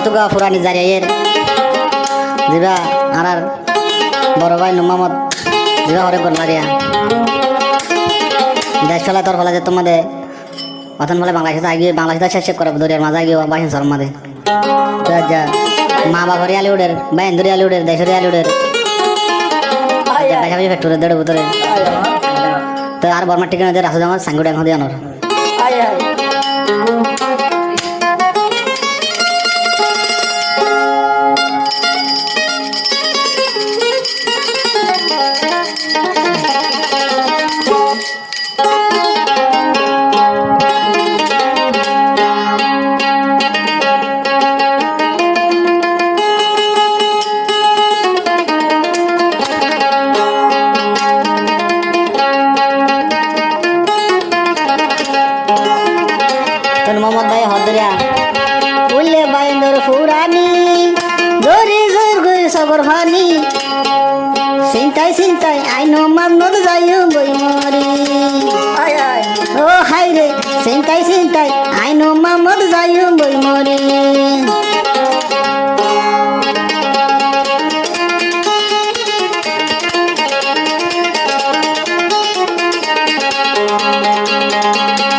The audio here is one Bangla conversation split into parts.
তুগা ফুরানি জারিয়ের দিবা আর বড় ভাই নুমামত দিবা হরে গলারিয়া দেশ চলা তোর ফলে যে তোমাদের অথন বলে বাংলাদেশে আগিয়ে বাংলাদেশে শেষ করে দরিয়ার মাঝে গিয়ে বাহিন সর মাঝে যা মা বাবার আলিউডের বাইন ধরে আলিউডের দেশের আলিউডের দেখা যাবে ফ্যাক্টরি দেড় ভিতরে তো আর বর্মার ঠিকানা দিয়ে রাসুদ আমার সাঙ্গুড এখন দিয়ে আনোর মোহাম্মদ ভাই হদরিয়া উল্লে বাইন্দর ফুরানি জোরে জোর গই সবর ফানি চিন্তাই চিন্তাই আইনো মামনত যাইও বই মরি ও হাই রে চিন্তাই চিন্তাই আইনো মামত যাইও বই মরি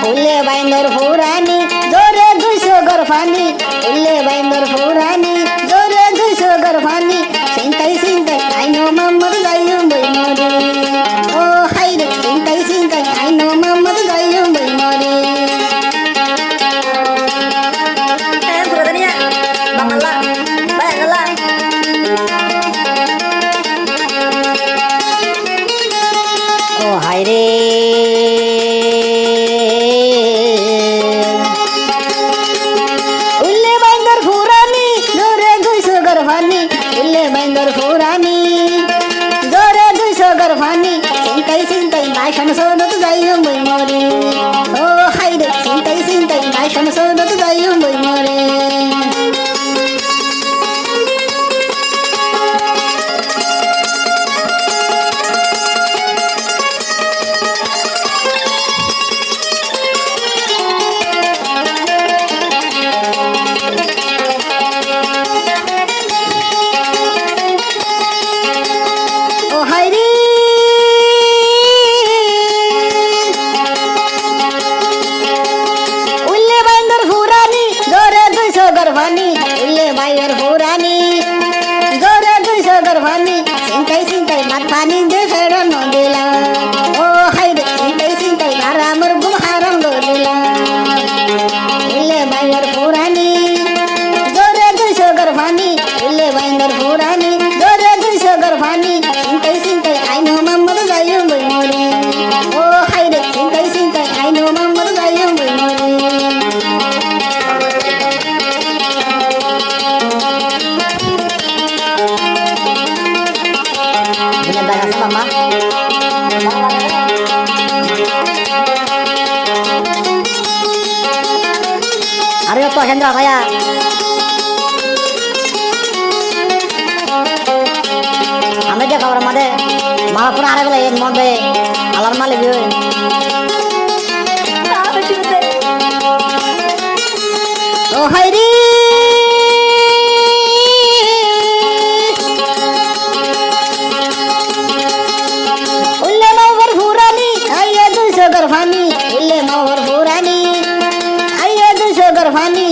উল্লে বাইন্দর ফুরানি জোরে 200 গরফানি উল্লে বাইন্দর ফুরানি জোরে 200 গরফানি চিন্তাই চিন্তাই আইনো মামত যাইও বই মরি ও হাই রে চিন্তাই চিন্তাই আইনো মামত যাইও বই মরি ও হাই রে উল্লে বাইন্দর ফুরানি জোরে 200 গরফানি উল্লে বাইন্দর ফুরানি জোরে 200 গরফানি চিন্তাই চিন্তাই নাই সংসদত যাইও বই মরি ও হাই রে চিন্তাই চিন্তাই নাই সংসদত যাইও বই মরি গরফানি উল্লে বাইয়ের ফুরানি জোরে 200 গরফানি চিন্তাই চিন্তাই মাত পানি দে ফেরন দিলা ও হাই রে চিন্তাই চিন্তাই আরামর গুম হারাম দিলা উল্লে বাইয়ের ফুরানি জোরে 200 গরফানি উল্লে বাইয়ের ফুরানি জোরে 200 গরফানি চিন্তাই চিন্তাই আইনো মামত যাইও বই মরি ও হাই রে চিন্তাই চিন্তাই আইনো মামত যাইও বই মরি mama আরে তো হেন্দ্রা ভাইয়া আমি যে খবর মধ্যে মালাপুর আরে গেলে এর মধ্যে আলার মালে বিয়ে ও হাইরি গরফানি উল্লে মাওর ফুরানি আইয়া 200 গরফানি